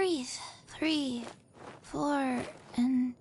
breathe. 3, 4, and...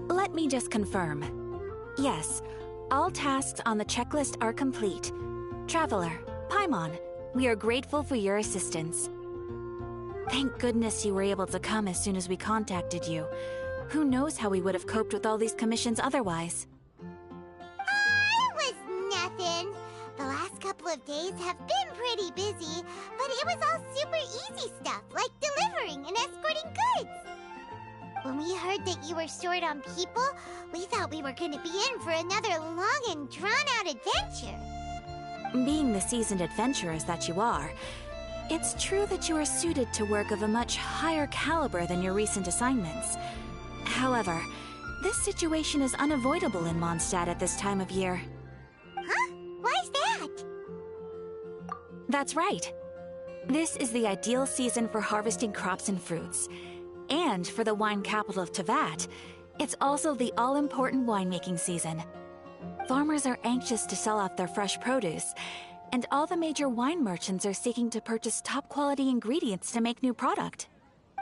Let me just confirm. Yes, all tasks on the checklist are complete. Traveler, Paimon, we are grateful for your assistance. Thank goodness you were able to come as soon as we contacted you. Who knows how we would have coped with all these commissions otherwise? It was nothing. The last couple of days have been pretty busy, but it was all super easy stuff, like delivering and escorting goods. When we heard that you were short on people, we thought we were going to be in for another long and drawn-out adventure. Being the seasoned adventurers that you are, it's true that you are suited to work of a much higher caliber than your recent assignments. However, this situation is unavoidable in Mondstadt at this time of year. Huh? Why's that? That's right. This is the ideal season for harvesting crops and fruits. And for the wine capital of Teyvat, it's also the all-important winemaking season. Farmers are anxious to sell off their fresh produce, and all the major wine merchants are seeking to purchase top-quality ingredients to make new product.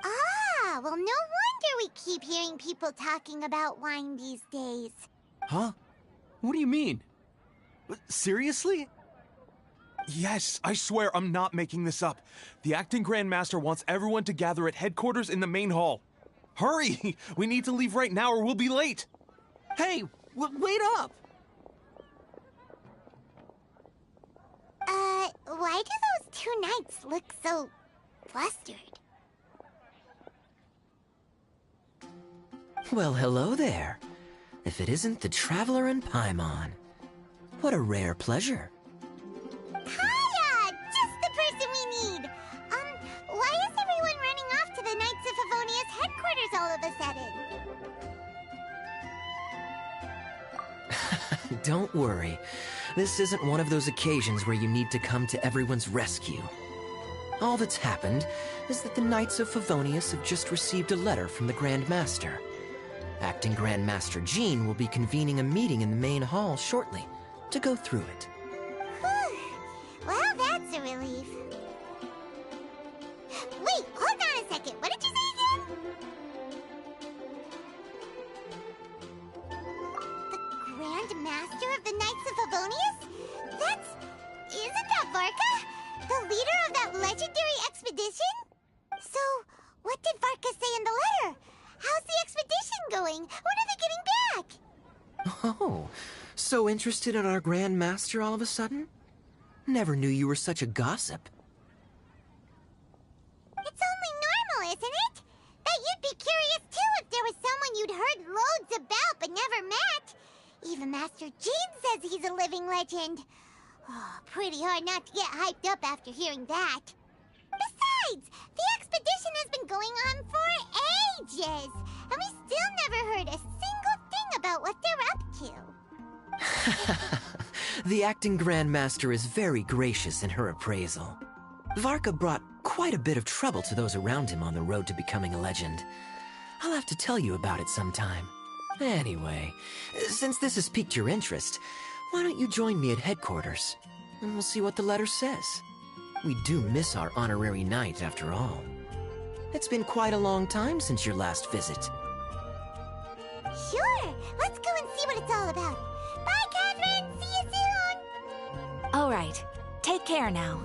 Ah, well, no wonder we keep hearing people talking about wine these days. Huh? What do you mean? Seriously? Yes, I swear I'm not making this up. The acting Grand Master wants everyone to gather at headquarters in the main hall. Hurry! We need to leave right now or we'll be late! Hey, wait up! Why do those two knights look so flustered? Well, hello there. If it isn't the Traveler and Paimon. What a rare pleasure. Hiya! Just the person we need! Why is everyone running off to the Knights of Favonia's headquarters all of a sudden? Don't worry. This isn't one of those occasions where you need to come to everyone's rescue. All that's happened is that the Knights of Favonius have just received a letter from the Grand Master. Acting Grand Master Jean will be convening a meeting in the main hall shortly to go through it. Well, that's a relief. Wait, hold on a second. What did you say again? The Grand Master of the Knights of Favonius? Isn't that Varka? The leader of that legendary expedition? So, what did Varka say in the letter? How's the expedition going? When are they getting back? Oh, So interested in our Grand Master all of a sudden? Never knew you were such a gossip. It's only normal, isn't it? That you'd be curious too if there was someone you'd heard loads about but never met. Even Master Gene says he's a living legend. Oh, pretty hard not to get hyped up after hearing that. Besides, the expedition has been going on for ages, and we still never heard a single thing about what they're up to. The acting Grandmaster is very gracious in her appraisal. Varka brought quite a bit of trouble to those around him on the road to becoming a legend. I'll have to tell you about it sometime. Anyway, since this has piqued your interest, why don't you join me at headquarters? And we'll see what the letter says. We do miss our honorary knight, after all. It's been quite a long time since your last visit. Sure, let's go and see what it's all about. Bye, Catherine! See you soon! All right. Take care now.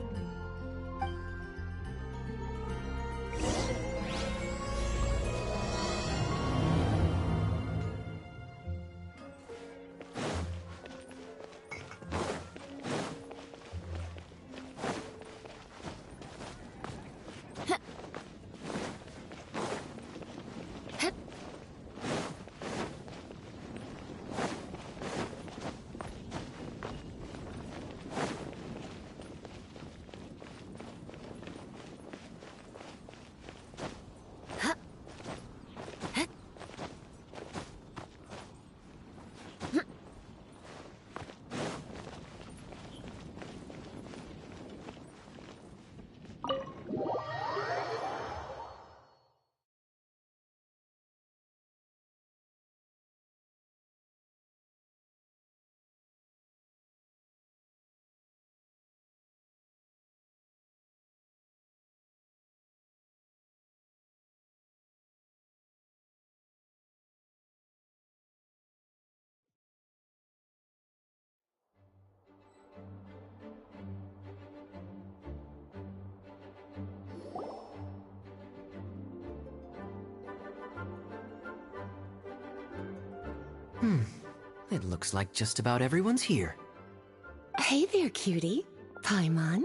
It looks like just about everyone's here. Hey there, cutie. Paimon.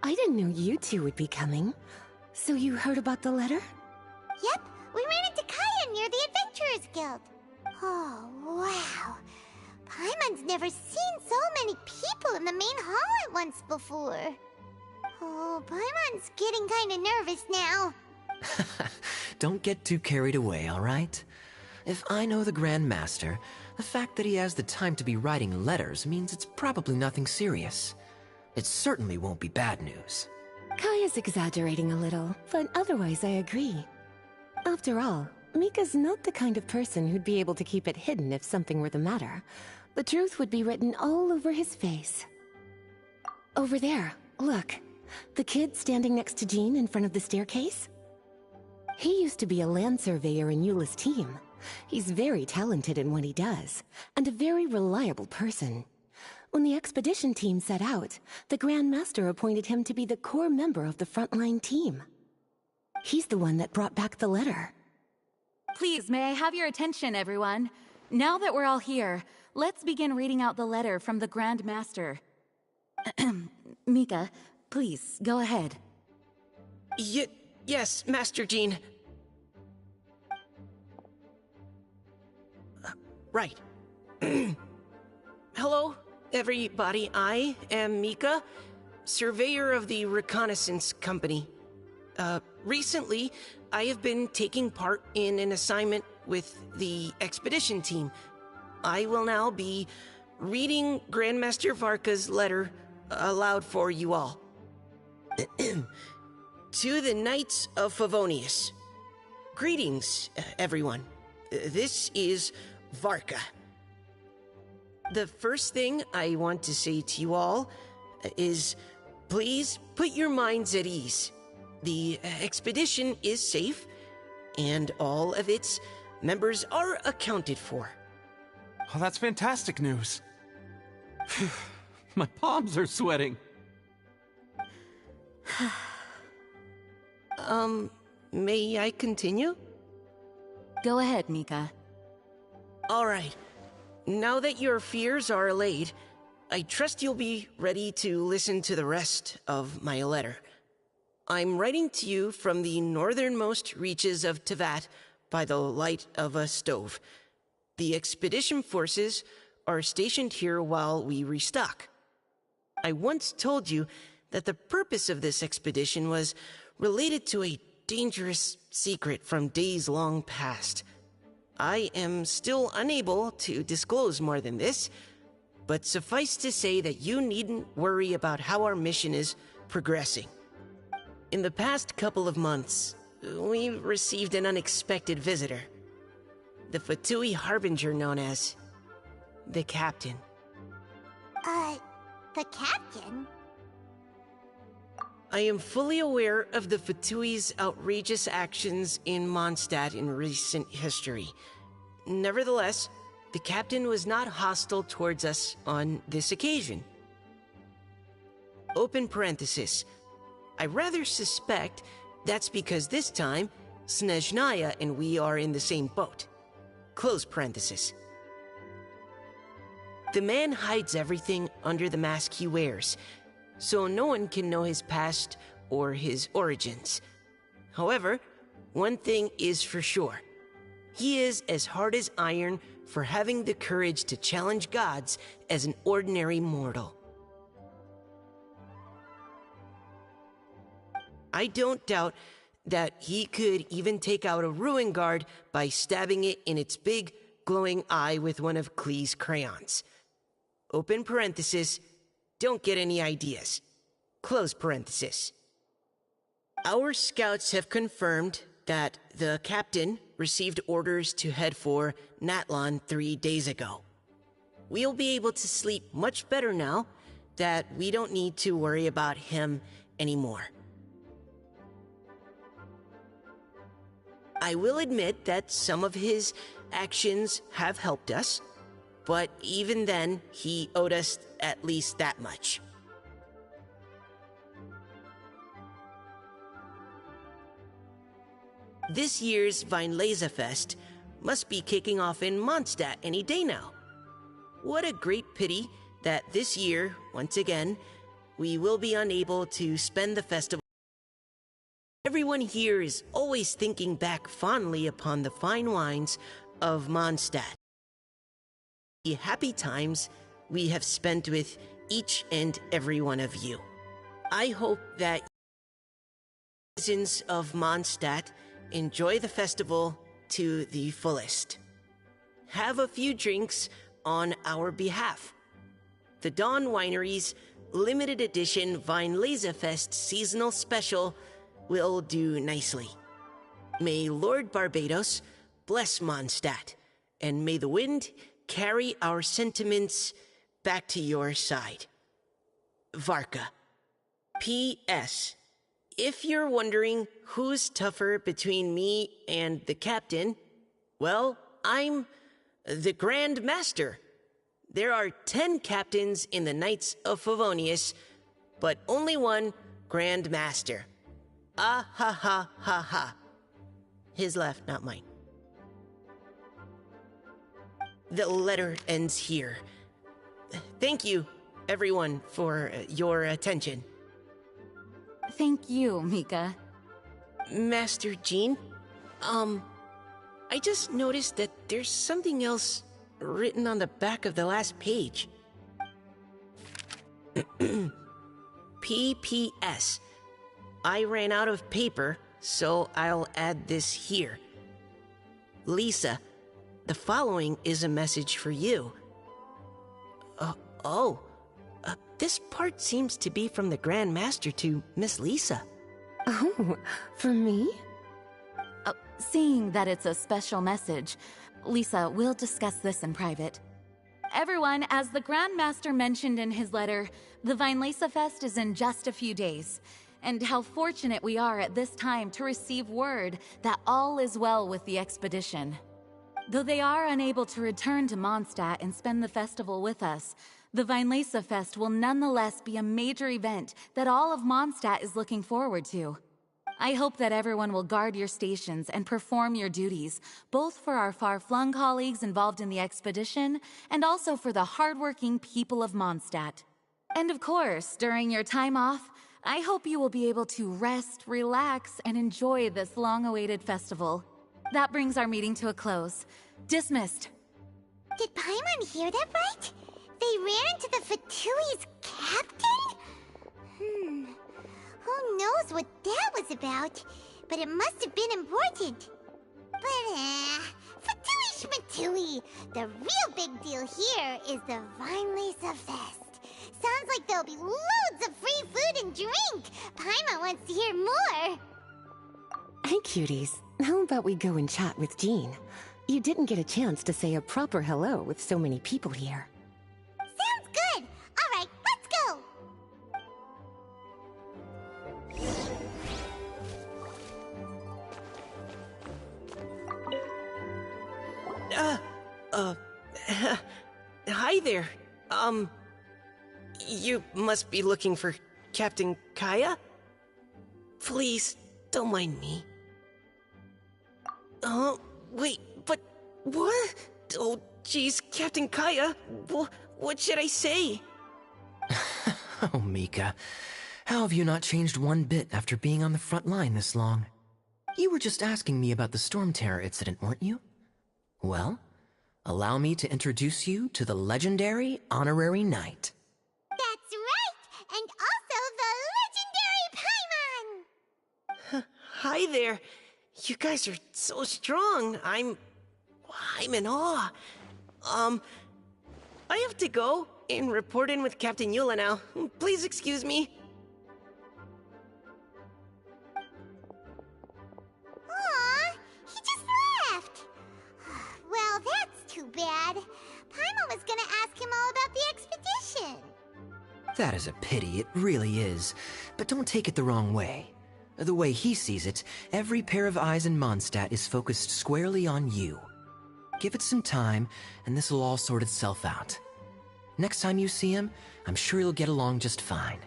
I didn't know you two would be coming. So you heard about the letter? Yep, we ran into Kaya near the Adventurers Guild. Oh, wow. Paimon's never seen so many people in the main hall at once before. Oh, Paimon's getting kind of nervous now. Don't get too carried away, all right? If I know the Grand Master, the fact that he has the time to be writing letters means it's probably nothing serious. It certainly won't be bad news. Kaya's exaggerating a little, but otherwise I agree. After all, Mika's not the kind of person who'd be able to keep it hidden if something were the matter. The truth would be written all over his face. Over there, look. The kid standing next to Jean in front of the staircase? He used to be a land surveyor in Eula's team. He's very talented in what he does, and a very reliable person. When the expedition team set out, the Grand Master appointed him to be the core member of the frontline team. He's the one that brought back the letter. Please, may I have your attention, everyone? Now that we're all here, let's begin reading out the letter from the Grand Master. Mika, please, go ahead. Yes, Master Jean. Right. Hello, everybody. I am Mika, surveyor of the Reconnaissance Company. Recently, I have been taking part in an assignment with the expedition team. I will now be reading Grandmaster Varka's letter aloud for you all. To the Knights of Favonius. Greetings, everyone. This is Varka. The first thing I want to say to you all is, please put your minds at ease. The expedition is safe, and all of its members are accounted for. Oh, that's fantastic news. My palms are sweating. May I continue? Go ahead, Mika. All right. Now that your fears are allayed, I trust you'll be ready to listen to the rest of my letter. I'm writing to you from the northernmost reaches of Tevat by the light of a stove. The expedition forces are stationed here while we restock. I once told you that the purpose of this expedition was related to a dangerous secret from days long past. I am still unable to disclose more than this, but suffice to say that you needn't worry about how our mission is progressing. In the past couple of months, we received an unexpected visitor. The Fatui Harbinger known as the Captain. The Captain? I am fully aware of the Fatui's outrageous actions in Mondstadt in recent history. Nevertheless, the Captain was not hostile towards us on this occasion. Open parenthesis. I rather suspect that's because this time, Snezhnaya and we are in the same boat. Close parenthesis. The man hides everything under the mask he wears, so no one can know his past or his origins. However, one thing is for sure. He is as hard as iron for having the courage to challenge gods as an ordinary mortal. I don't doubt that he could even take out a ruin guard by stabbing it in its big, glowing eye with one of Klee's crayons. Open parenthesis, don't get any ideas. Close parenthesis. Our scouts have confirmed that the Captain received orders to head for Natlon 3 days ago. We'll be able to sleep much better now that we don't need to worry about him anymore. I will admit that some of his actions have helped us, but even then, he owed us at least that much. This year's Weinlesefest must be kicking off in Mondstadt any day now. What a great pity that this year, once again, we will be unable to spend the festival. Everyone here is always thinking back fondly upon the fine wines of Mondstadt. The happy times we have spent with each and every one of you. I hope that citizens of Mondstadt enjoy the festival to the fullest. Have a few drinks on our behalf. The Dawn Winery's limited edition Weinlesefest seasonal special will do nicely. May Lord Barbados bless Mondstadt, and may the wind carry our sentiments back to your side. Varka. P.S. If you're wondering who's tougher between me and the Captain, well, I'm the Grand Master. There are 10 captains in the Knights of Favonius, but only one Grand Master. Ah ha ha ha ha. His laugh, not mine. The letter ends here. Thank you, everyone, for your attention. Thank you, Mika. Master Jean, I just noticed that there's something else written on the back of the last page. PPS. I ran out of paper, so I'll add this here. Lisa, the following is a message for you. This part seems to be from the Grand Master to Miss Lisa. Oh, for me? Seeing that it's a special message, Lisa, we'll discuss this in private. Everyone, as the Grand Master mentioned in his letter, the Weinlesefest is in just a few days. And how fortunate we are at this time to receive word that all is well with the expedition. Though they are unable to return to Mondstadt and spend the festival with us, the Weinlesefest will nonetheless be a major event that all of Mondstadt is looking forward to. I hope that everyone will guard your stations and perform your duties, both for our far-flung colleagues involved in the expedition, and also for the hardworking people of Mondstadt. And of course, during your time off, I hope you will be able to rest, relax, and enjoy this long-awaited festival. That brings our meeting to a close. Dismissed. Did Paimon hear that right? They ran into the Fatui's captain? Who knows what that was about? But it must have been important. But, Fatui Schmatui! The real big deal here is the Vinelesa Fest. Sounds like there'll be loads of free food and drink! Paimon wants to hear more! Hey, cuties. How about we go and chat with Jean? You didn't get a chance to say a proper hello with so many people here. Sounds good! Alright, let's go! Hi there. You must be looking for Captain Kaya? Please, don't mind me. Oh, wait, but what? Oh, jeez, Captain Kaya, what should I say? Oh, Mika. How have you not changed one bit after being on the front line this long? You were just asking me about the Storm Terror incident, weren't you? Well, allow me to introduce you to the legendary Honorary Knight. That's right! And also the legendary Paimon! Hi there. You guys are so strong. I'm in awe. I have to go and report in with Captain Eula now. Please excuse me. Aw, he just left! Well, that's too bad. Paimon was gonna ask him all about the expedition. That is a pity, it really is. But don't take it the wrong way. The way he sees it, every pair of eyes in Mondstadt is focused squarely on you. Give it some time, and this will all sort itself out. Next time you see him, I'm sure you'll get along just fine.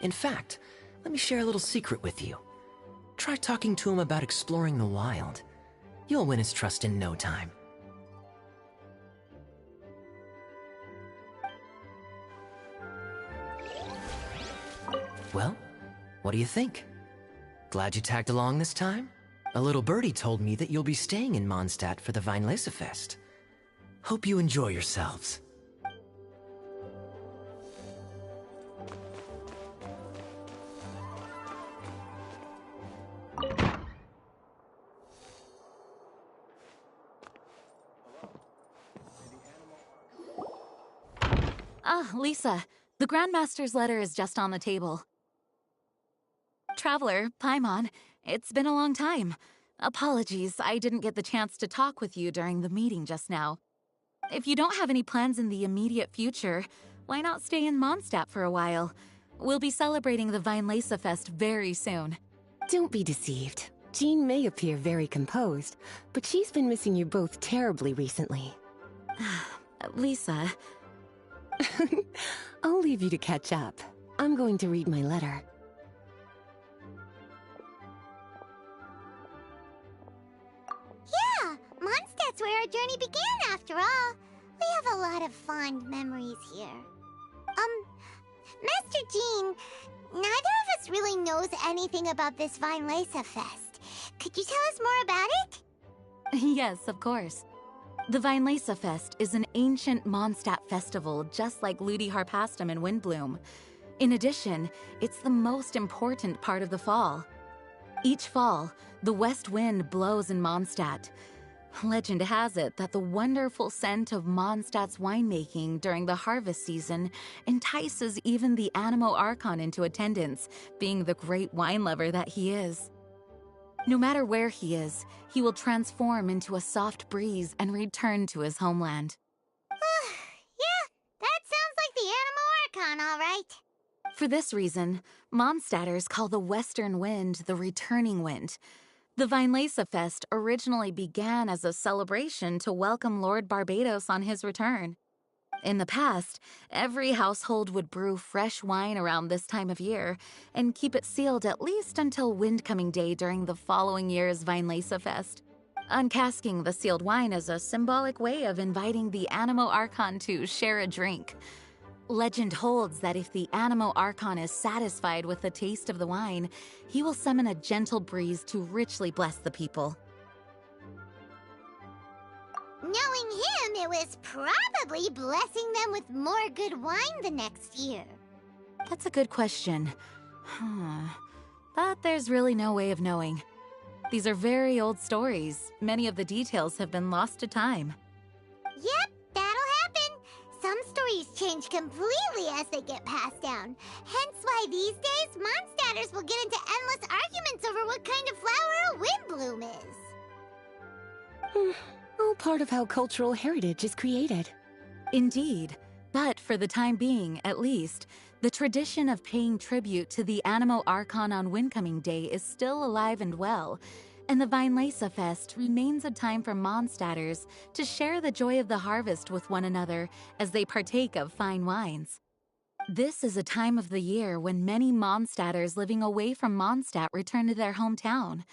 In fact, let me share a little secret with you. Try talking to him about exploring the wild. You'll win his trust in no time. Well, what do you think? Glad you tagged along this time? A little birdie told me that you'll be staying in Mondstadt for the Vinelesa Fest. Hope you enjoy yourselves. Ah, Lisa, the Grandmaster's letter is just on the table. Traveler, Paimon, it's been a long time. Apologies, I didn't get the chance to talk with you during the meeting just now. If you don't have any plans in the immediate future, why not stay in Mondstadt for a while? We'll be celebrating the Vinelesa Fest very soon. Don't be deceived. Jean may appear very composed, but she's been missing you both terribly recently. Lisa... I'll leave you to catch up. I'm going to read my letter. Yeah, Mondstadt's where our journey began after all. We have a lot of fond memories here. Master Jean, neither of us really knows anything about this Vinelesa Fest. Could you tell us more about it? Yes, of course. The Vinelesa Fest is an ancient Mondstadt festival just like Ludi Harpastum and Windbloom. In addition, it's the most important part of the fall. Each fall, the west wind blows in Mondstadt. Legend has it that the wonderful scent of Mondstadt's winemaking during the harvest season entices even the Animo Archon into attendance, being the great wine lover that he is. No matter where he is, he will transform into a soft breeze and return to his homeland. Yeah, that sounds like the Animo Archon, all right. For this reason, Mondstadters call the western wind the returning wind. The Vinelesa Fest originally began as a celebration to welcome Lord Barbados on his return. In the past, every household would brew fresh wine around this time of year and keep it sealed at least until Windcoming Day during the following year's Weinlese Fest. Uncasking the sealed wine is a symbolic way of inviting the Animo Archon to share a drink. Legend holds that if the Animo Archon is satisfied with the taste of the wine, he will summon a gentle breeze to richly bless the people. Knowing him, it was probably blessing them with more good wine the next year. That's a good question. But there's really no way of knowing. These are very old stories. Many of the details have been lost to time. Yep, that'll happen. Some stories change completely as they get passed down. Hence why these days, Mondstadters will get into endless arguments over what kind of flower a wind bloom is. All part of how cultural heritage is created. Indeed. But for the time being, at least, the tradition of paying tribute to the Animo Archon on Windcoming Day is still alive and well, and the Weinlese Fest remains a time for Mondstadters to share the joy of the harvest with one another as they partake of fine wines. This is a time of the year when many Mondstadters living away from Mondstadt return to their hometown.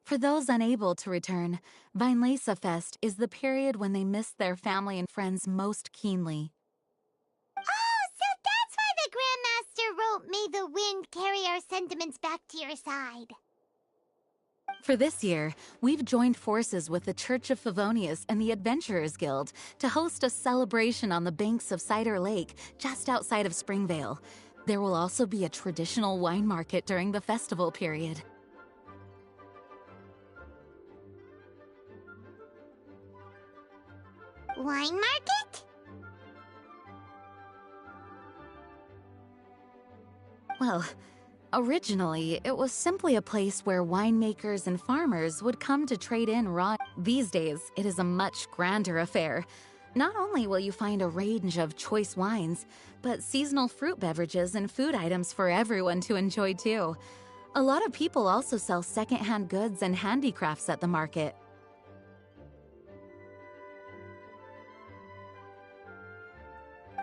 For those unable to return, Weinlese Fest is the period when they miss their family and friends most keenly. Oh, so that's why the Grandmaster wrote, "May the wind carry our sentiments back to your side." For this year, we've joined forces with the Church of Favonius and the Adventurers Guild to host a celebration on the banks of Cider Lake, just outside of Springvale. There will also be a traditional wine market during the festival period. Wine market? Well, originally, it was simply a place where winemakers and farmers would come to trade in raw. These days, it is a much grander affair. Not only will you find a range of choice wines, but seasonal fruit beverages and food items for everyone to enjoy too. A lot of people also sell secondhand goods and handicrafts at the market.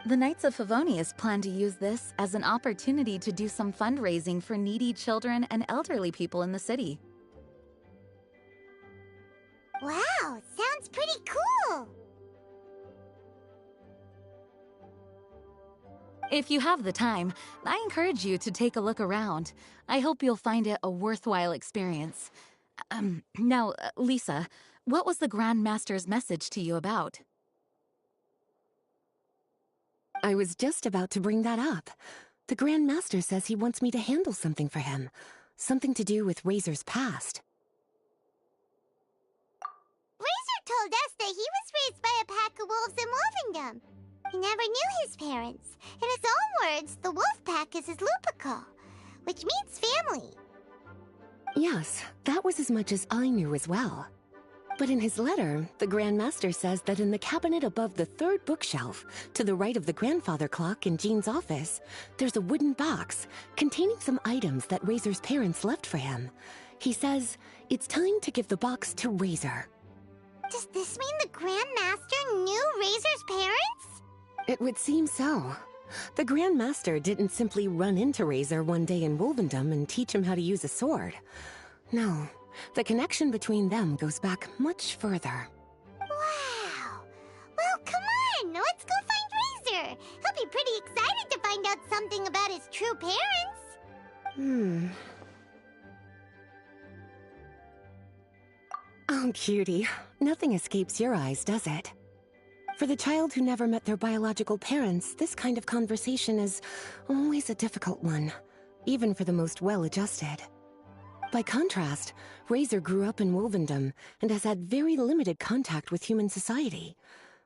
The Knights of Favonius plan to use this as an opportunity to do some fundraising for needy children and elderly people in the city. Wow, sounds pretty cool. If you have the time, I encourage you to take a look around. I hope you'll find it a worthwhile experience. Now, Lisa, what was the Grand Master's message to you about? I was just about to bring that up. The Grand Master says he wants me to handle something for him. Something to do with Razor's past. Razor told us that he was raised by a pack of wolves in Wolvendom. He never knew his parents. In his own words, the wolf pack is his lupical, which means family. Yes, that was as much as I knew as well. But in his letter, the Grand Master says that in the cabinet above the third bookshelf, to the right of the grandfather clock in Jean's office, there's a wooden box containing some items that Razor's parents left for him. He says it's time to give the box to Razor. Does this mean the Grand Master knew Razor's parents? It would seem so. The Grand Master didn't simply run into Razor one day in Wolvendom and teach him how to use a sword. No. The connection between them goes back much further. Wow! Well, come on! Let's go find Razor! He'll be pretty excited to find out something about his true parents! Oh, cutie. Nothing escapes your eyes, does it? For the child who never met their biological parents, this kind of conversation is always a difficult one, even for the most well-adjusted. By contrast, Razor grew up in Wolvendom and has had very limited contact with human society.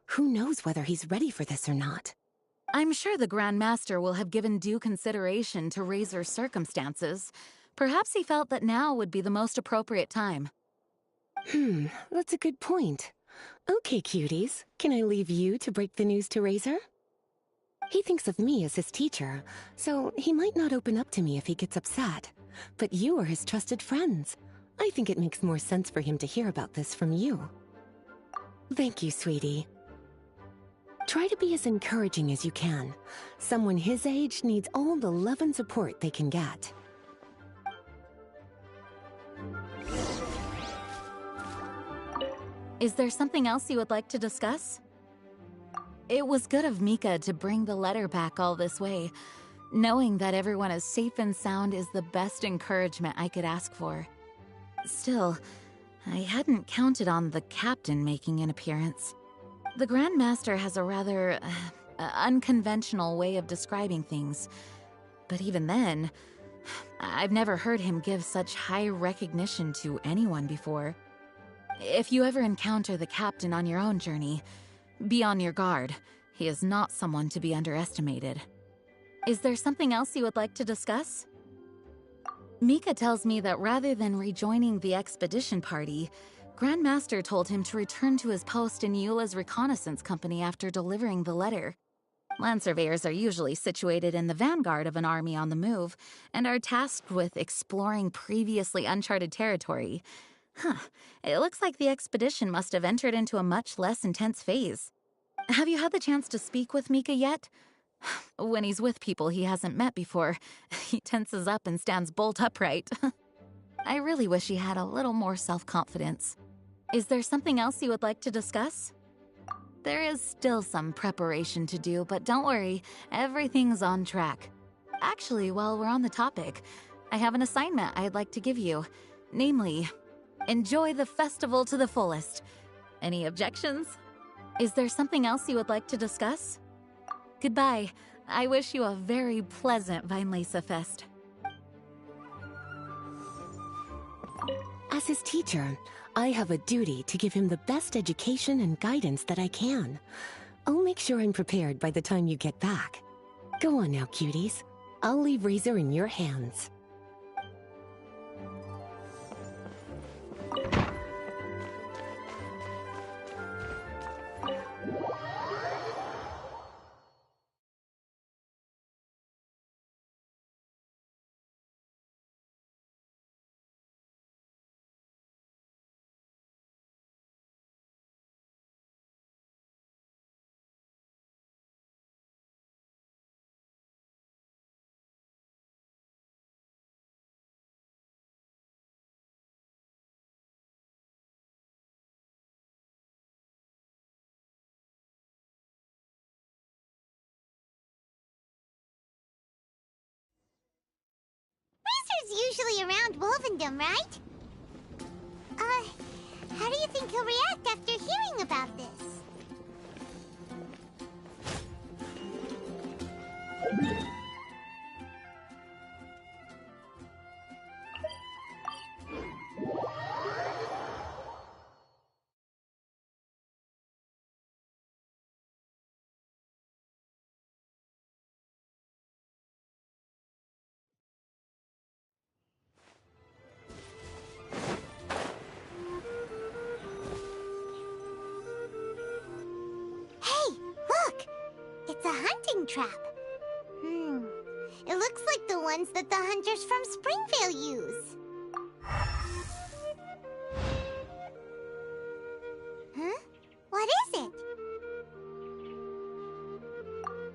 Who knows whether he's ready for this or not? I'm sure the Grand Master will have given due consideration to Razor's circumstances. Perhaps he felt that now would be the most appropriate time. That's a good point. Okay, cuties, can I leave you to break the news to Razor? He thinks of me as his teacher, so he might not open up to me if he gets upset. But you are his trusted friends. I think it makes more sense for him to hear about this from you. Thank you, sweetie. Try to be as encouraging as you can. Someone his age needs all the love and support they can get. Is there something else you would like to discuss? It was good of Mika to bring the letter back all this way. Knowing that everyone is safe and sound is the best encouragement I could ask for. Still, I hadn't counted on the captain making an appearance. The Grand Master has a rather unconventional way of describing things. But even then, I've never heard him give such high recognition to anyone before. If you ever encounter the captain on your own journey, be on your guard. He is not someone to be underestimated. Is there something else you would like to discuss? Mika tells me that rather than rejoining the expedition party, Grandmaster told him to return to his post in Eula's reconnaissance company after delivering the letter. Land surveyors are usually situated in the vanguard of an army on the move, and are tasked with exploring previously uncharted territory. It looks like the expedition must have entered into a much less intense phase. Have you had the chance to speak with Mika yet? When he's with people he hasn't met before, he tenses up and stands bolt upright. I really wish he had a little more self-confidence. Is there something else you would like to discuss? There is still some preparation to do, but don't worry, everything's on track. Actually, while we're on the topic, I have an assignment I'd like to give you. Namely, enjoy the festival to the fullest. Any objections? Is there something else you would like to discuss? Goodbye. I wish you a very pleasant Weinlese Fest. As his teacher, I have a duty to give him the best education and guidance that I can. I'll make sure I'm prepared by the time you get back. Go on now, cuties. I'll leave Razor in your hands. Razor's usually around Wolvendom, right? How do you think he'll react after hearing about this? Hey, look! It's a hunting trap. It looks like the ones that the hunters from Springvale use. Huh? What is it?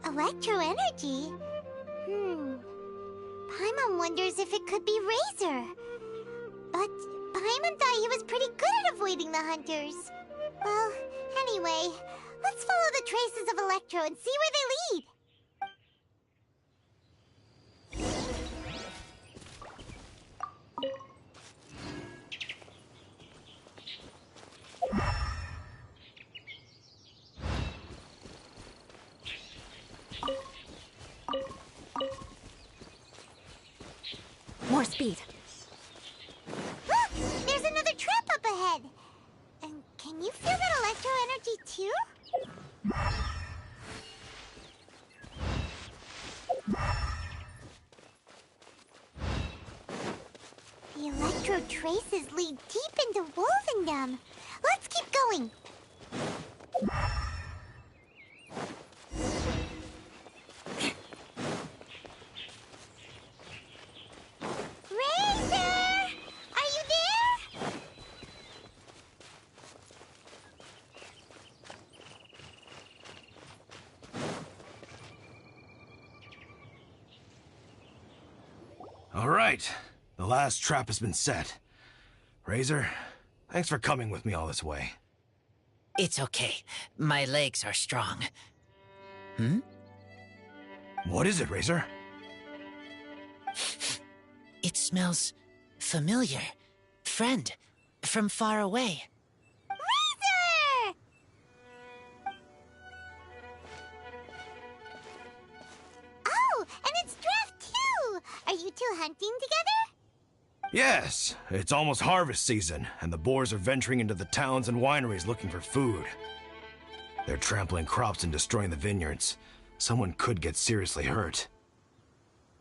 Electro energy? Paimon wonders if it could be Razor. But Paimon thought he was pretty good at avoiding the hunters. Well, anyway, let's follow the traces of Electro and see where they lead. More speed. Look! There's another trap up ahead! And can you feel that electro energy too? The electro traces lead deep into Wolvendom. Let's keep going. Razor! Are you there? All right. The last trap has been set. Razor, thanks for coming with me all this way. It's okay. My legs are strong. What is it, Razor? It smells familiar. Friend, from far away. Razor! Oh, and it's Draft too! Are you two hunting together? Yes, it's almost harvest season, and the boars are venturing into the towns and wineries looking for food. They're trampling crops and destroying the vineyards. Someone could get seriously hurt.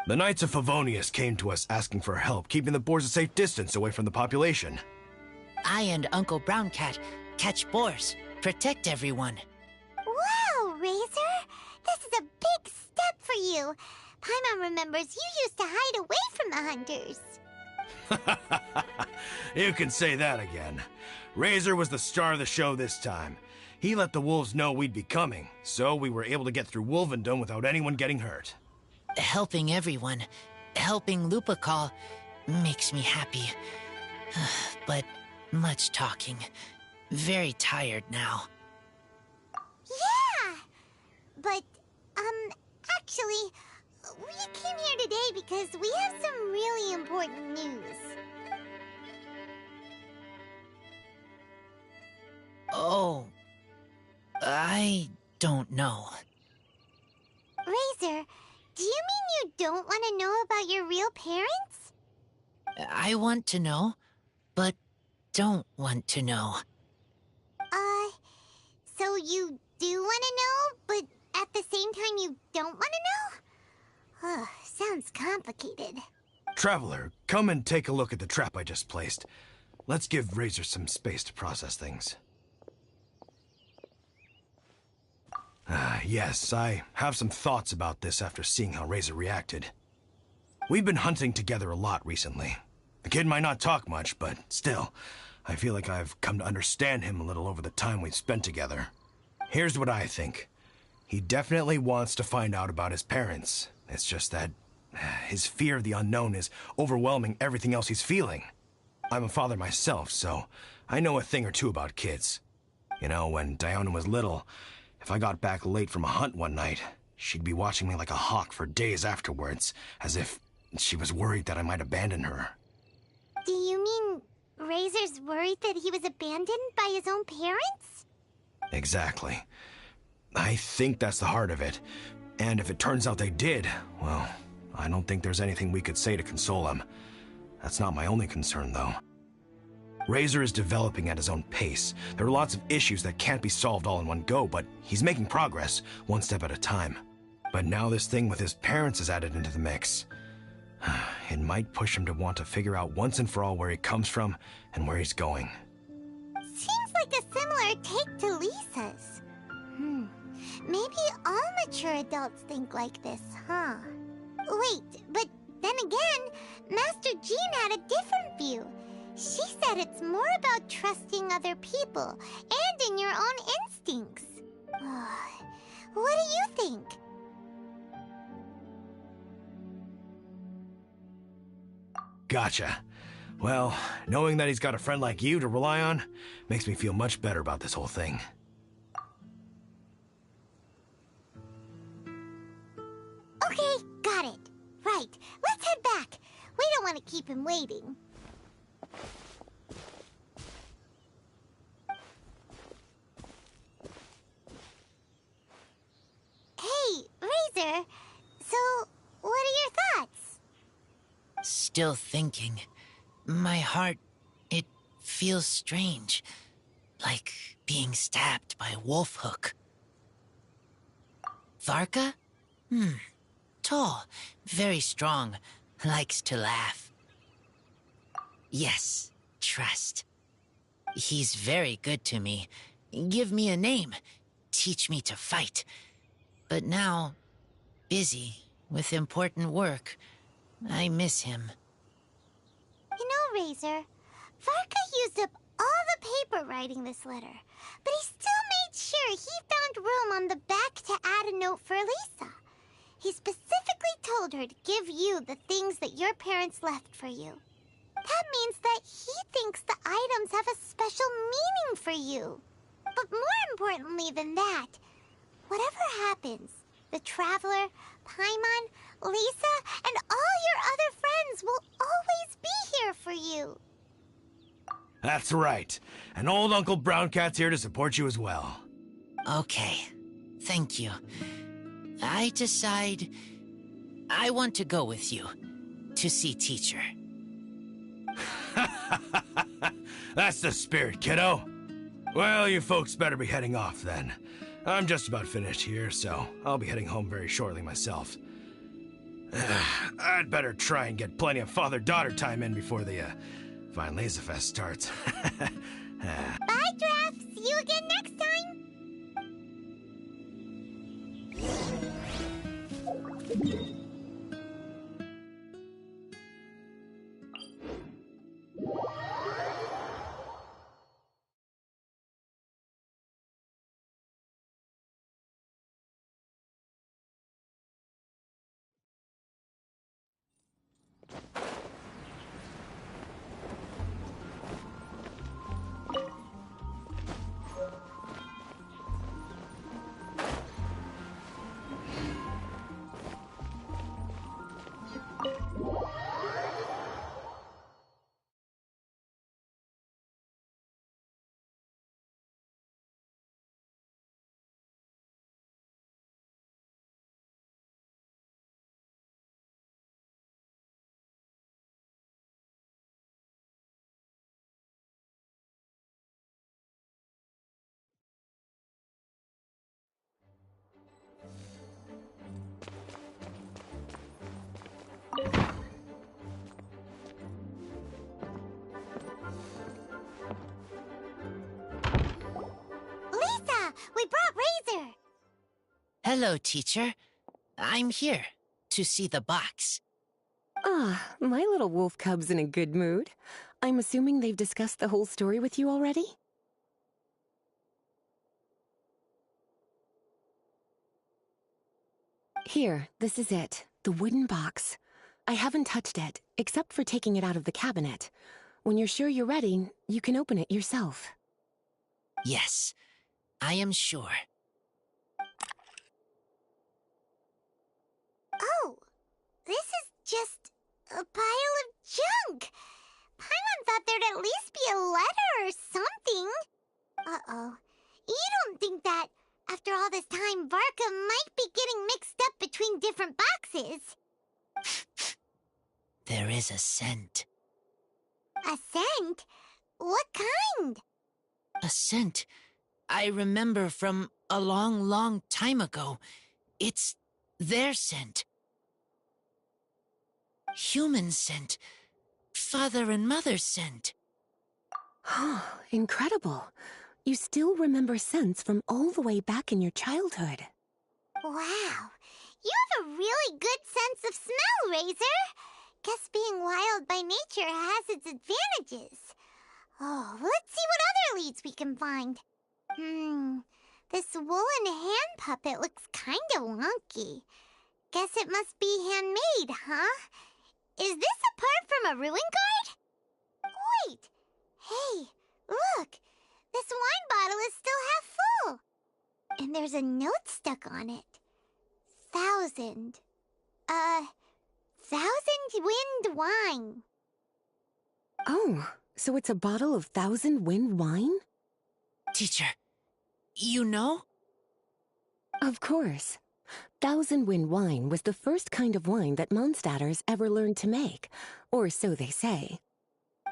The Knights of Favonius came to us asking for help, keeping the boars a safe distance away from the population. I and Uncle Brown Cat catch boars, protect everyone. Wow, Razor! This is a big step for you. Paimon remembers you used to hide away from the hunters. You can say that again. Razor was the star of the show this time. He let the wolves know we'd be coming, so we were able to get through Wolvendom without anyone getting hurt. Helping everyone, helping Lupercal, makes me happy. But much talking. Very tired now. Yeah! But, actually, we came here today because we have some really important news. Oh, I don't know. Razor, do you mean you don't want to know about your real parents? I want to know, but don't want to know. So you do want to know, but at the same time you don't want to know? Sounds complicated. Traveler, come and take a look at the trap I just placed. Let's give Razor some space to process things. Yes, I have some thoughts about this after seeing how Razor reacted. We've been hunting together a lot recently. The kid might not talk much, but still, I feel like I've come to understand him a little over the time we've spent together. Here's what I think. He definitely wants to find out about his parents. It's just that his fear of the unknown is overwhelming everything else he's feeling. I'm a father myself, so I know a thing or two about kids. You know, when Diona was little, if I got back late from a hunt one night, she'd be watching me like a hawk for days afterwards, as if she was worried that I might abandon her. Do you mean Razor's worried that he was abandoned by his own parents? Exactly. I think that's the heart of it. And if it turns out they did, well, I don't think there's anything we could say to console him. That's not my only concern, though. Razor is developing at his own pace. There are lots of issues that can't be solved all in one go, but he's making progress, one step at a time. But now this thing with his parents is added into the mix. It might push him to want to figure out once and for all where he comes from and where he's going. Seems like a similar take to Lisa's. Maybe all mature adults think like this, huh? Wait, but then again, Master Jean had a different view. She said it's more about trusting other people and in your own instincts. What do you think? Gotcha. Well, knowing that he's got a friend like you to rely on makes me feel much better about this whole thing. Okay, got it. Right, let's head back. We don't want to keep him waiting. Hey, Razor. So, what are your thoughts? Still thinking. My heart, it feels strange. Like being stabbed by a wolf hook. Varka? Tall, very strong, likes to laugh. Yes, trust. He's very good to me. Give me a name, teach me to fight. But now, busy with important work, I miss him. You know, Razor, Varka used up all the paper writing this letter, but he still made sure he found room on the back to add a note for Lisa. he specifically told her to give you the things that your parents left for you. That means that he thinks the items have a special meaning for you. But more importantly than that, whatever happens, the Traveler, Paimon, Lisa, and all your other friends will always be here for you. That's right. And old Uncle Brown Cat's here to support you as well. Okay, thank you. I decide I want to go with you to see teacher. That's the spirit, kiddo. Well, you folks better be heading off then. I'm just about finished here, so I'll be heading home very shortly myself. I'd better try and get plenty of father-daughter time in before the Fine Laser Fest starts. Bye, Draft. See you again next time. Lisa, we brought Razor. Hello, teacher. I'm here to see the box. Ah, my little wolf cub's in a good mood. I'm assuming they've discussed the whole story with you already? Here, this is it. The wooden box. I haven't touched it, except for taking it out of the cabinet. When you're sure you're ready, you can open it yourself. Yes, I am sure. Oh, this is just a pile of junk. Paimon thought there'd at least be a letter or something. Uh-oh. You don't think that, after all this time, Varka might be getting mixed up between different boxes? There is a scent. A scent? What kind? A scent I remember from a long, long time ago. It's their scent. Human scent. Father and mother's scent. Oh, incredible. You still remember scents from all the way back in your childhood. Wow. You have a really good sense of smell, Razor. Guess being wild by nature has its advantages. Oh, let's see what other leads we can find. This woolen hand puppet looks kind of wonky. Guess it must be handmade, huh? Is this a part from a ruin guard? Wait! Hey, look! This wine bottle is still half full. And there's a note stuck on it. 1,000 wind wine. Oh, so it's a bottle of 1,000 wind wine? Teacher, you know? Of course. 1,000 wind wine was the first kind of wine that Mondstadters ever learned to make, or so they say.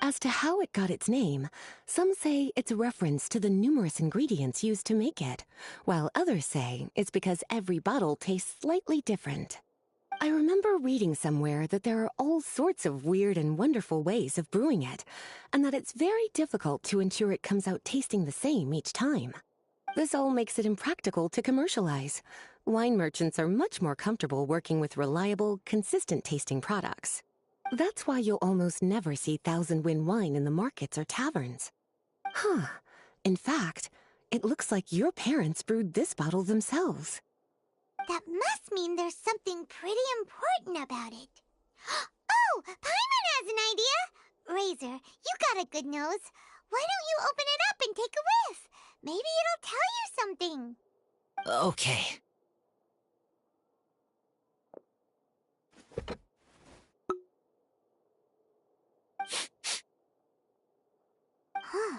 As to how it got its name, some say it's a reference to the numerous ingredients used to make it, while others say it's because every bottle tastes slightly different. I remember reading somewhere that there are all sorts of weird and wonderful ways of brewing it, and that it's very difficult to ensure it comes out tasting the same each time. This all makes it impractical to commercialize. Wine merchants are much more comfortable working with reliable, consistent-tasting products. That's why you'll almost never see 1,000 wind wine in the markets or taverns. Huh. In fact, it looks like your parents brewed this bottle themselves. That must mean there's something pretty important about it. Oh, Paimon has an idea! Razor, you got a good nose. Why don't you open it up and take a whiff? Maybe it'll tell you something. Okay. Huh.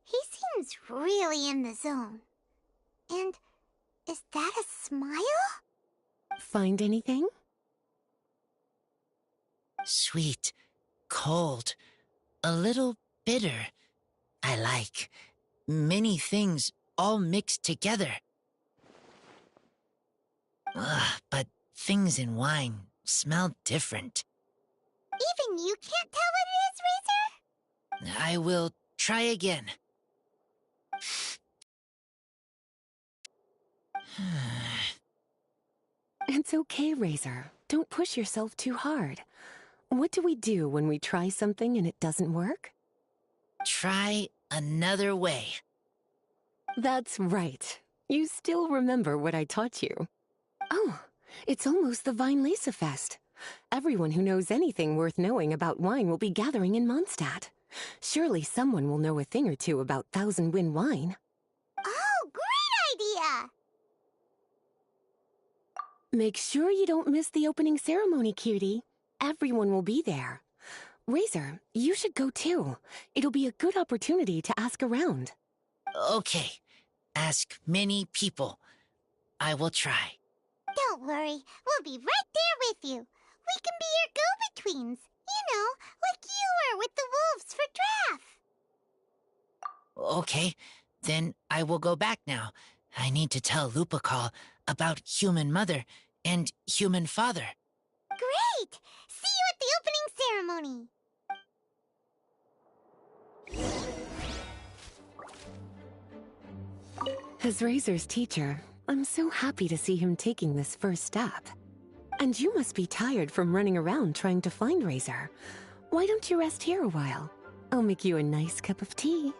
He seems really in the zone. And is that a smile? Find anything? Sweet, cold, a little bitter. I like. Many things all mixed together. But things in wine smell different. Even you can't tell what it is, Razor? I will try again. It's okay, Razor. Don't push yourself too hard. What do we do when we try something and it doesn't work? Try another way. That's right. You still remember what I taught you. Oh, it's almost the Weinlese Fest. Everyone who knows anything worth knowing about wine will be gathering in Mondstadt. Surely someone will know a thing or two about Thousand Wind wine. Oh, great idea! Make sure you don't miss the opening ceremony, cutie. Everyone will be there. Razor, you should go too. It'll be a good opportunity to ask around. Okay. Ask many people. I will try. Don't worry, we'll be right there with you. We can be your go-betweens. You know, like you were with the wolves for Draff. Okay. Then I will go back now. I need to tell Lupacall about Human Mother and Human Father. Great! See you at the opening ceremony. As Razor's teacher, I'm so happy to see him taking this first step. And you must be tired from running around trying to find Razor. Why don't you rest here a while? I'll make you a nice cup of tea.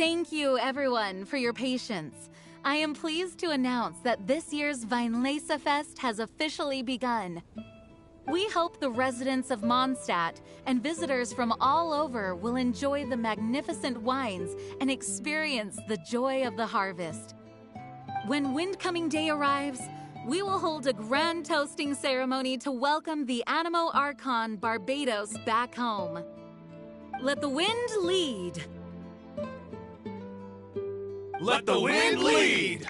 Thank you, everyone, for your patience. I am pleased to announce that this year's Weinlese Fest has officially begun. We hope the residents of Mondstadt and visitors from all over will enjoy the magnificent wines and experience the joy of the harvest. When Windcoming Day arrives, we will hold a grand toasting ceremony to welcome the Animo Archon Barbados back home. Let the wind lead. Let the wind lead!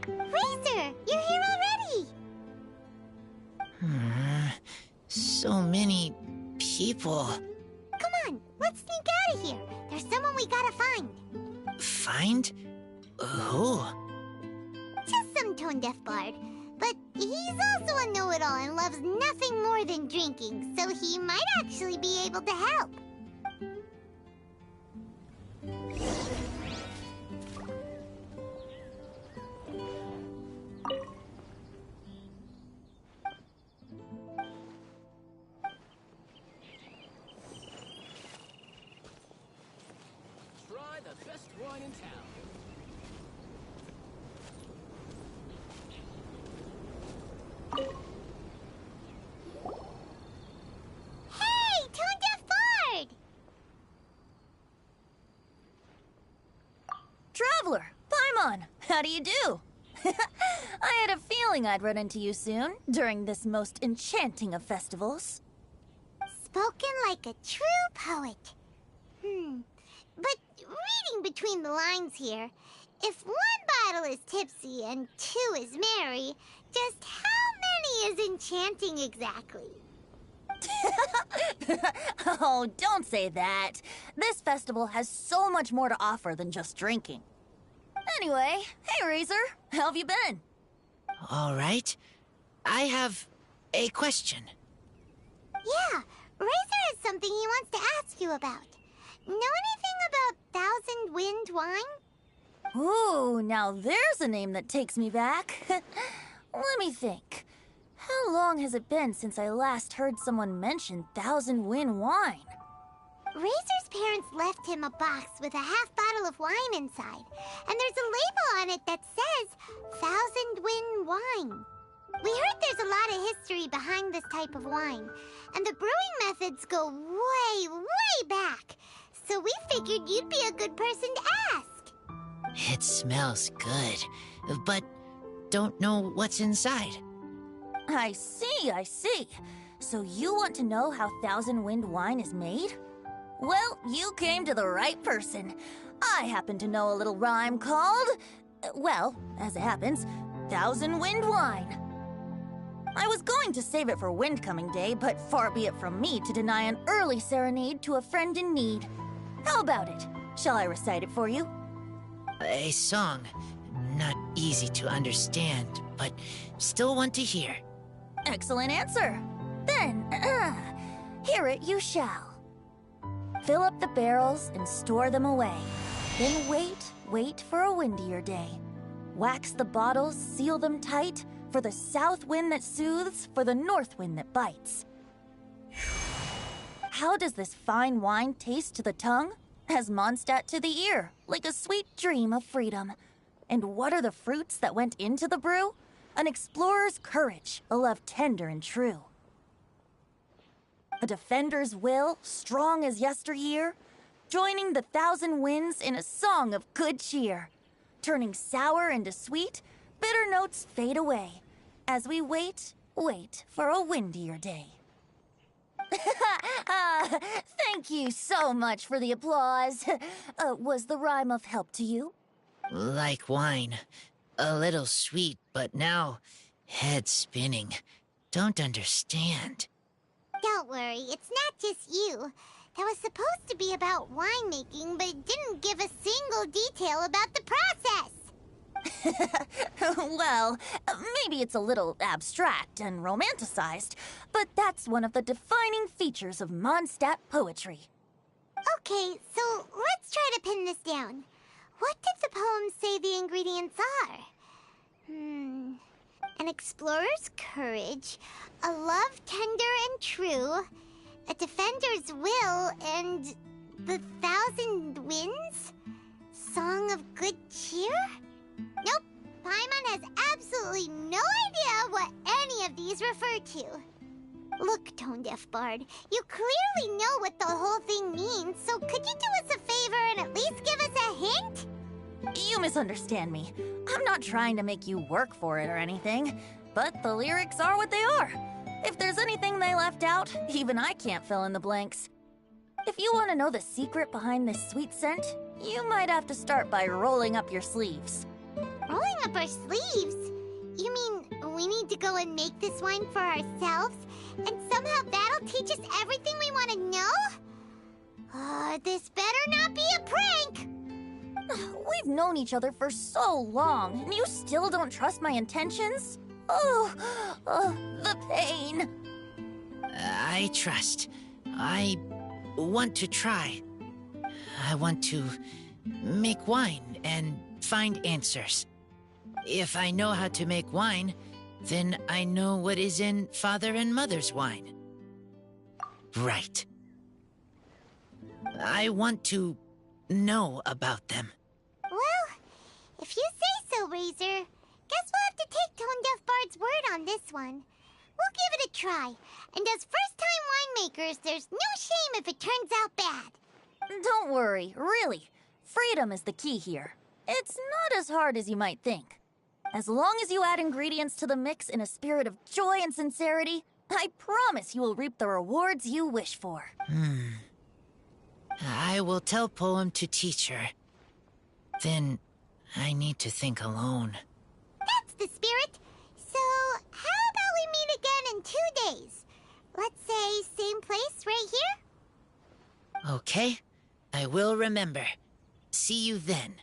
Razor, you're here already! So many people. Come on, let's sneak out of here. There's someone we gotta find. Find? Who? Just some tone-deaf bard. But he's also a know-it-all and loves nothing more than drinking, so he might actually be able to help. Try the best wine in town. Hey, tone-deaf bard! Traveler, Paimon, how do you do? I had a feeling I'd run into you soon, during this most enchanting of festivals. Spoken like a true poet. But reading between the lines here, if one bottle is tipsy and two is merry, just how many is enchanting exactly? Oh, don't say that. This festival has so much more to offer than just drinking. Anyway, hey Razor, how have you been? All right. I have a question. Yeah, Razor has something he wants to ask you about. Know anything about Thousand Wind wine? Ooh, now there's a name that takes me back. Let me think. How long has it been since I last heard someone mention Thousand Wind wine? Razor's parents left him a box with a half bottle of wine inside, and there's a label on it that says Thousand Wind wine. We heard there's a lot of history behind this type of wine, and the brewing methods go way, way back. So we figured you'd be a good person to ask. It smells good, but don't know what's inside. I see. So you want to know how Thousand Wind wine is made? Well, you came to the right person. I happen to know a little rhyme called, well, as it happens, Thousand Wind wine. I was going to save it for Windcoming Day, but far be it from me to deny an early serenade to a friend in need. How about it? Shall I recite it for you? A song. Not easy to understand, but still want to hear. Excellent answer. Then, hear it you shall. Fill up the barrels and store them away. Then wait for a windier day. Wax the bottles, seal them tight, for the south wind that soothes, for the north wind that bites. How does this fine wine taste to the tongue? As Mondstadt to the ear, like a sweet dream of freedom. And what are the fruits that went into the brew? An explorer's courage, a love tender and true. A defender's will, strong as yesteryear, joining the thousand winds in a song of good cheer. Turning sour into sweet, bitter notes fade away, as we wait for a windier day. Thank you so much for the applause. Was the rhyme of help to you? Like wine. A little sweet, but now head spinning. Don't understand. Don't worry, it's not just you. That was supposed to be about winemaking, but it didn't give a single detail about the process. Well, maybe it's a little abstract and romanticized, but that's one of the defining features of Mondstadt poetry. Okay, so let's try to pin this down. What did the poem say the ingredients are? An explorer's courage, a love tender and true, a defender's will, and The Thousand Winds? Song of Good Cheer? Nope. Paimon has absolutely no idea what any of these refer to. Look, Tone Deaf Bard, you clearly know what the whole thing means, so could you do us a favor and at least give us a hint? You misunderstand me. I'm not trying to make you work for it or anything, but the lyrics are what they are. If there's anything they left out, even I can't fill in the blanks. If you want to know the secret behind this sweet scent, you might have to start by rolling up your sleeves. Rolling up our sleeves? You mean we need to go and make this wine for ourselves, and somehow that'll teach us everything we want to know? This better not be a prank! We've known each other for so long, and you still don't trust my intentions? The pain. I trust. I want to try. I want to make wine and find answers. If I know how to make wine, then I know what is in Father and Mother's wine. Right. I want to know about them. Well, if you say so, Razor, guess we'll have to take Tone Deaf Bard's word on this one. We'll give it a try, and as first-time winemakers, there's no shame if it turns out bad. Don't worry, really. Freedom is the key here. It's not as hard as you might think. As long as you add ingredients to the mix in a spirit of joy and sincerity, I promise you will reap the rewards you wish for. I will tell Poem to teach her. Then I need to think alone. That's the spirit. So, how about we meet again in 2 days? Let's say same place right here? Okay, I will remember. See you then.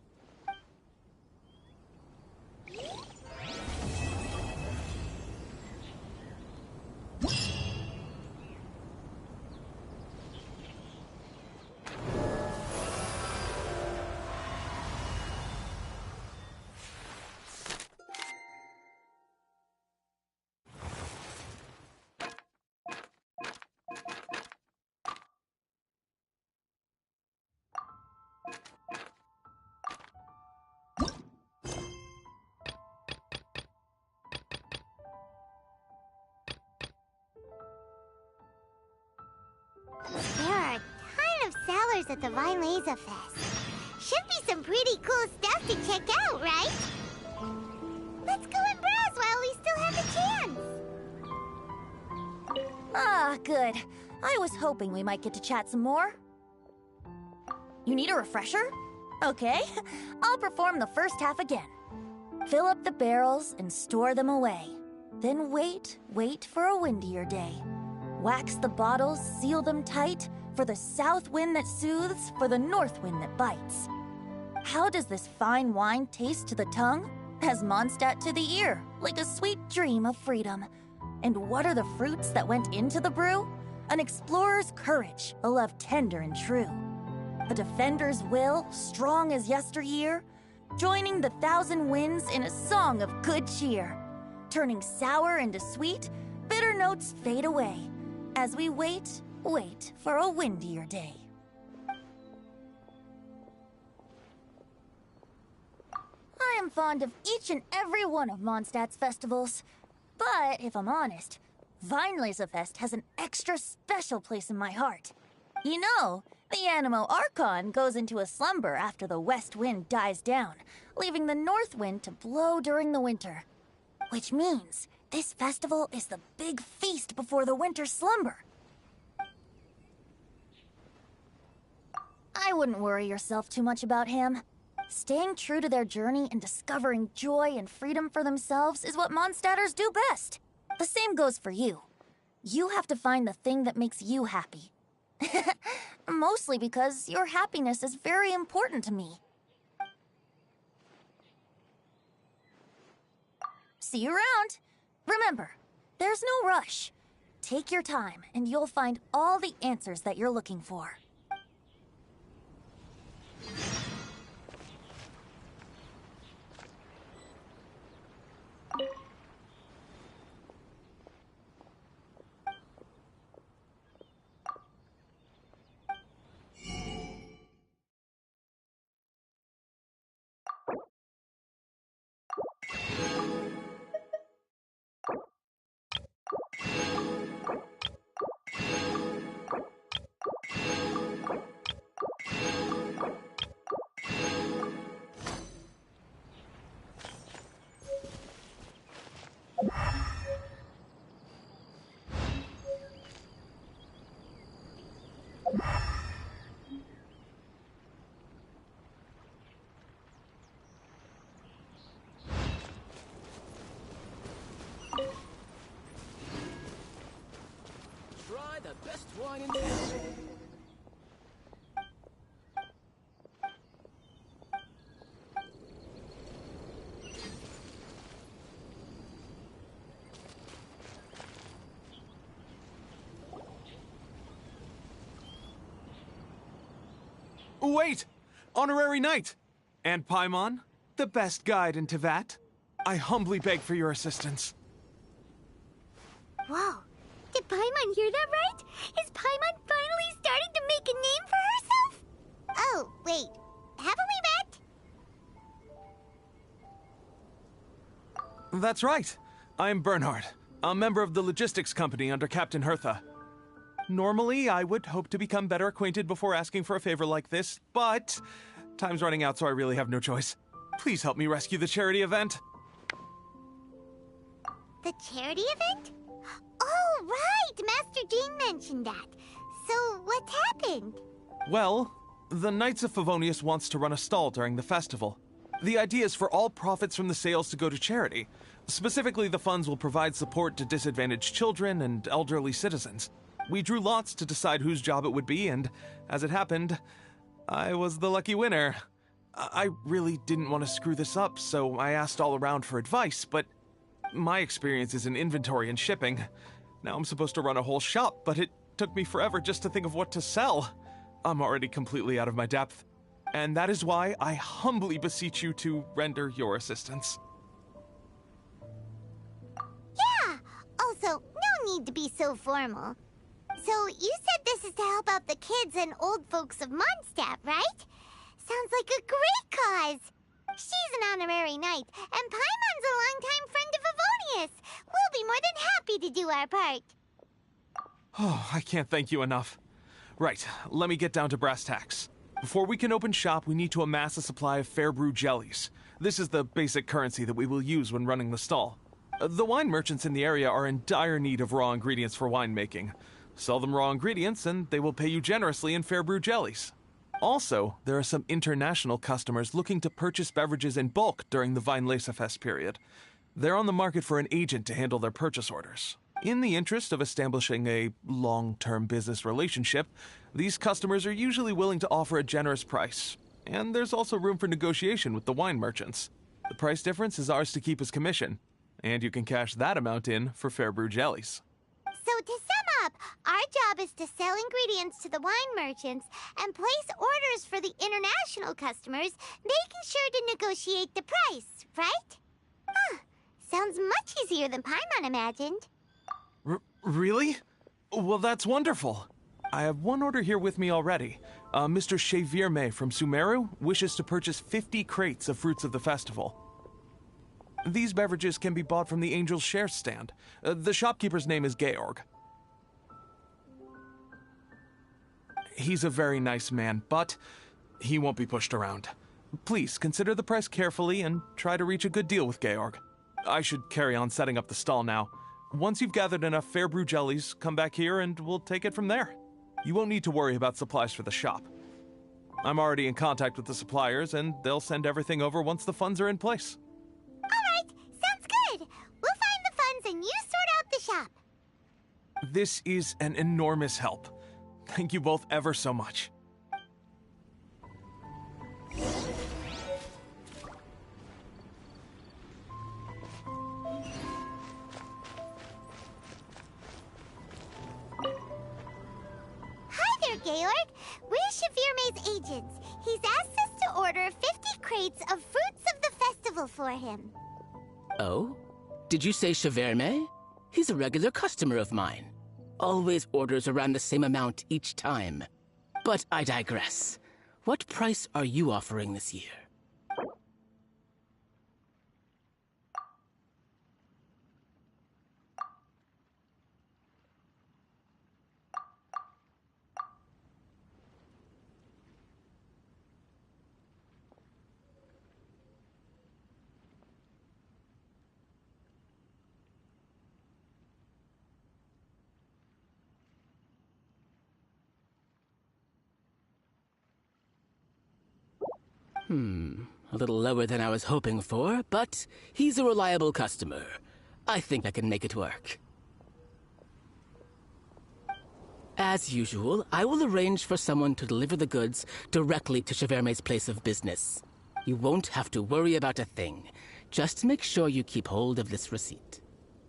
There are a ton of sellers at the Vinelaza Fest. Should be some pretty cool stuff to check out, right? Let's go and browse while we still have the chance. Ah, good. I was hoping we might get to chat some more. You need a refresher? Okay, I'll perform the first half again. Fill up the barrels and store them away. Then wait for a windier day. Wax the bottles, seal them tight, for the south wind that soothes, for the north wind that bites. How does this fine wine taste to the tongue? As Mondstadt to the ear, like a sweet dream of freedom. And what are the fruits that went into the brew? An explorer's courage, a love tender and true. A defender's will, strong as yesteryear, joining the thousand winds in a song of good cheer. Turning sour into sweet, bitter notes fade away, as we wait for a windier day. I am fond of each and every one of Mondstadt's festivals. But if I'm honest, Vinelaza Fest has an extra special place in my heart. You know, the Animo Archon goes into a slumber after the west wind dies down, leaving the north wind to blow during the winter. Which means this festival is the big feast before the winter slumber. I wouldn't worry yourself too much about him. Staying true to their journey and discovering joy and freedom for themselves is what Mondstadters do best. The same goes for you. You have to find the thing that makes you happy. Mostly because your happiness is very important to me. See you around. Remember, there's no rush. Take your time and you'll find all the answers that you're looking for. Try the best wine in town. Wait! Honorary Knight! And Paimon, the best guide in Tevat. I humbly beg for your assistance. Whoa. Did Paimon hear that right? Is Paimon finally starting to make a name for herself? Oh, wait. Haven't we met? That's right. I'm Bernhard, a member of the logistics company under Captain Hertha. Normally, I would hope to become better acquainted before asking for a favor like this, but time's running out, so I really have no choice. Please help me rescue the charity event. The charity event? Oh, right! Master Jean mentioned that. So, what's happened? Well, the Knights of Favonius wants to run a stall during the festival. The idea is for all profits from the sales to go to charity. Specifically, the funds will provide support to disadvantaged children and elderly citizens. We drew lots to decide whose job it would be, and as it happened, I was the lucky winner. I really didn't want to screw this up, so I asked all around for advice, but my experience is in inventory and shipping. Now I'm supposed to run a whole shop, but it took me forever just to think of what to sell. I'm already completely out of my depth, and that is why I humbly beseech you to render your assistance. Yeah! Also, no need to be so formal. So, you said this is to help out the kids and old folks of Mondstadt, right? Sounds like a great cause! She's an honorary knight, and Paimon's a longtime friend of Favonius. We'll be more than happy to do our part. Oh, I can't thank you enough. Right, let me get down to brass tacks. Before we can open shop, we need to amass a supply of fair brew jellies. This is the basic currency that we will use when running the stall. The wine merchants in the area are in dire need of raw ingredients for winemaking. Sell them raw ingredients, and they will pay you generously in fair brew jellies. Also, there are some international customers looking to purchase beverages in bulk during the Weinlesefest period. They're on the market for an agent to handle their purchase orders. In the interest of establishing a long-term business relationship, these customers are usually willing to offer a generous price. And there's also room for negotiation with the wine merchants. The price difference is ours to keep as commission, and you can cash that amount in for fair brew jellies. So to sum up, our job is to sell ingredients to the wine merchants and place orders for the international customers, making sure to negotiate the price, right? Huh. Sounds much easier than Paimon imagined. Really? Well, that's wonderful. I have one order here with me already. Mr. Chevirme from Sumeru wishes to purchase 50 crates of fruits of the festival. These beverages can be bought from the Angel's Share stand. The shopkeeper's name is Georg. He's a very nice man, but he won't be pushed around. Please consider the price carefully and try to reach a good deal with Georg. I should carry on setting up the stall now. Once you've gathered enough fair brew jellies, come back here and we'll take it from there. You won't need to worry about supplies for the shop. I'm already in contact with the suppliers, and they'll send everything over once the funds are in place. Alright, sounds good. We'll find the funds and you sort out the shop. This is an enormous help. Thank you both ever so much. Hi there, Georg. We're Chevirme's agents. He's asked us to order 50 crates of fruits of the festival for him. Oh? Did you say Chevirme? He's a regular customer of mine. Always orders around the same amount each time. But I digress. What price are you offering this year? A little lower than I was hoping for, but he's a reliable customer. I think I can make it work. As usual, I will arrange for someone to deliver the goods directly to Cheverme's place of business. You won't have to worry about a thing. Just make sure you keep hold of this receipt.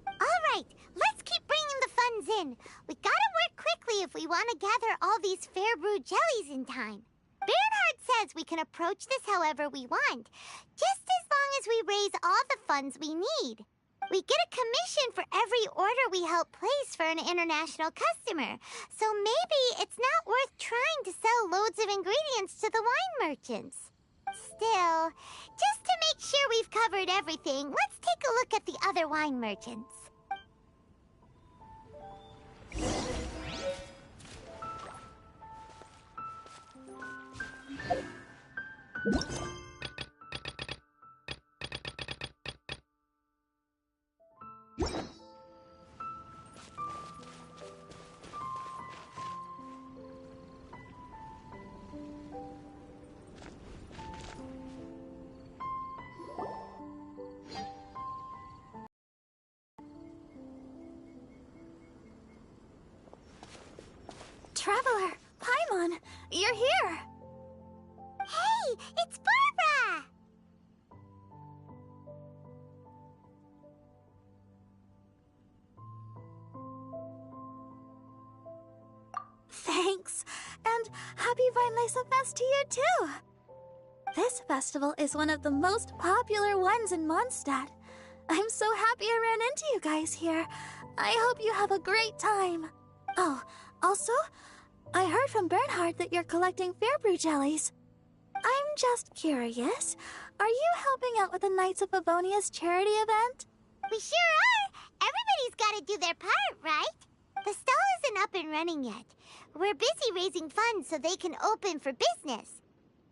All right, let's keep bringing the funds in. We gotta work quickly if we want to gather all these fair brew jellies in time. Bernhard says we can approach this however we want, just as long as we raise all the funds we need. We get a commission for every order we help place for an international customer, so maybe it's not worth trying to sell loads of ingredients to the wine merchants. Still, just to make sure we've covered everything, let's take a look at the other wine merchants. Traveler, Paimon, you're here! Hey, it's Barbara! Thanks, and happy Vinelesa Fest to you too! This festival is one of the most popular ones in Mondstadt. I'm so happy I ran into you guys here. I hope you have a great time. Oh, also, I heard from Bernhard that you're collecting Fairbrew jellies. I'm just curious, are you helping out with the Knights of Favonia's charity event? We sure are! Everybody's gotta do their part, right? The stall isn't up and running yet. We're busy raising funds so they can open for business.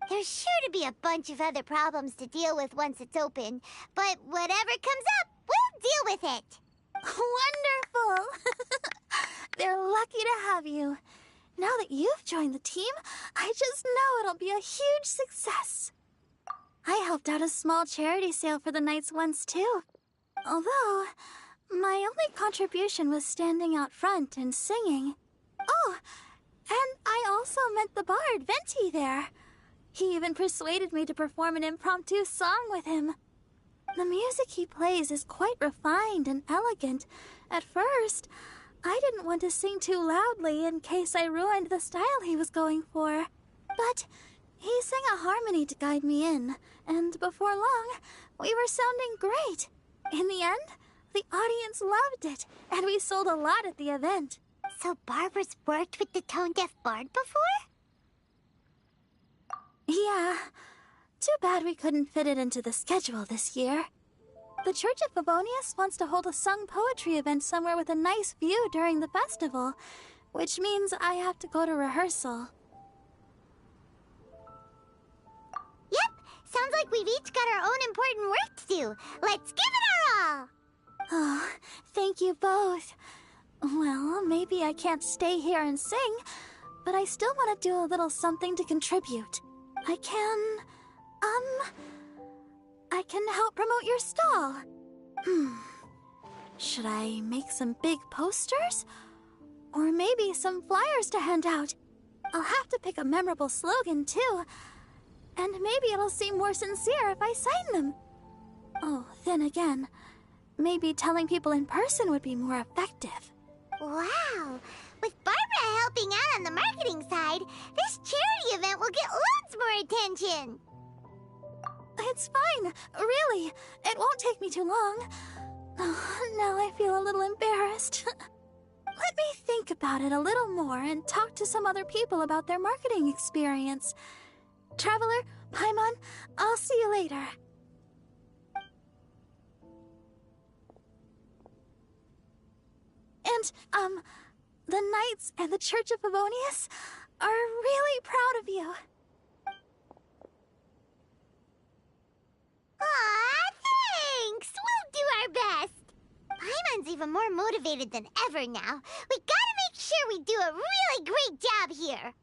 There's sure to be a bunch of other problems to deal with once it's open, but whatever comes up, we'll deal with it. Wonderful! They're lucky to have you. Now that you've joined the team, I just know it'll be a huge success. I helped out a small charity sale for the Knights once too. Although, my only contribution was standing out front and singing. Oh, and I also met the bard, Venti, there. He even persuaded me to perform an impromptu song with him. The music he plays is quite refined and elegant. At first, I didn't want to sing too loudly in case I ruined the style he was going for. But he sang a harmony to guide me in, and before long, we were sounding great. In the end, the audience loved it, and we sold a lot at the event. So Barbara's worked with the tone-deaf bard before? Yeah. Too bad we couldn't fit it into the schedule this year. The Church of Favonius wants to hold a sung poetry event somewhere with a nice view during the festival, which means I have to go to rehearsal. Yep, sounds like we've each got our own important work to do. Let's give it our all! Oh, thank you both. Well, maybe I can't stay here and sing, but I still want to do a little something to contribute. I can help promote your stall. Should I make some big posters? Or maybe some flyers to hand out? I'll have to pick a memorable slogan, too. And maybe it'll seem more sincere if I sign them. Oh, then again, maybe telling people in person would be more effective. Wow! With Barbara helping out on the marketing side, this charity event will get loads more attention! It's fine, really. It won't take me too long. Oh, now I feel a little embarrassed. Let me think about it a little more and talk to some other people about their marketing experience. Traveler, Paimon, I'll see you later. And, the Knights and the Church of Favonius are really proud of you. Aw, thanks! We'll do our best! Paimon's even more motivated than ever now. We gotta make sure we do a really great job here!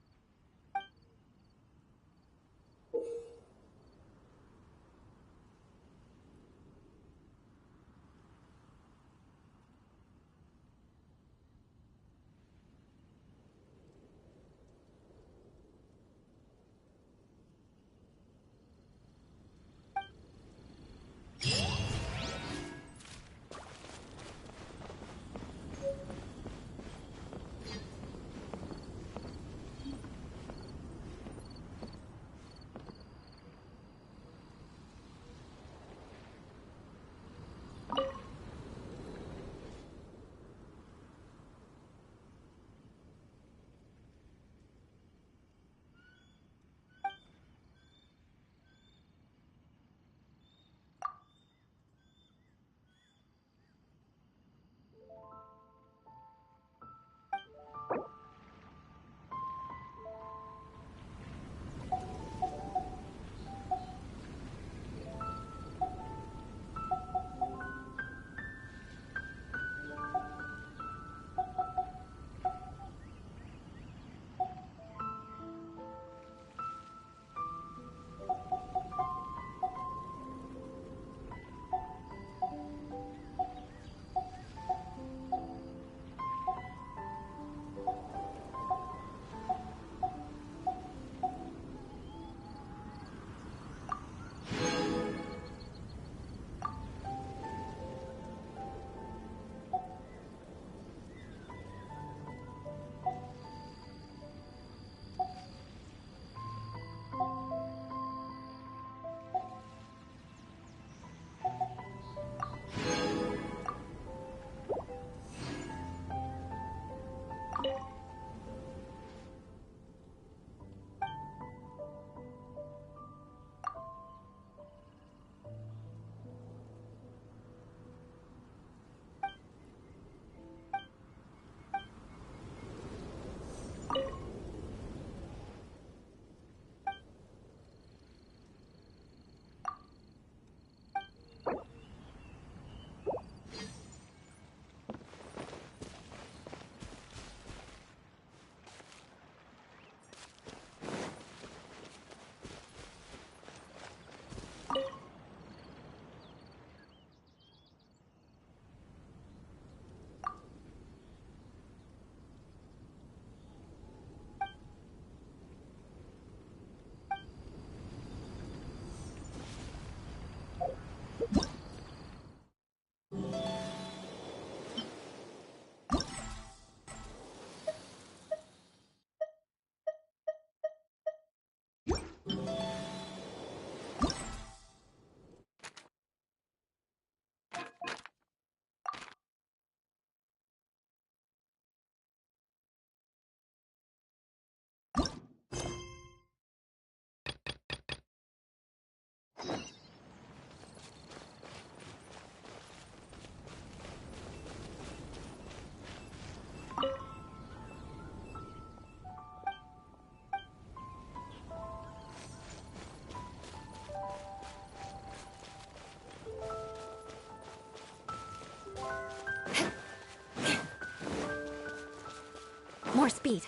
More speed.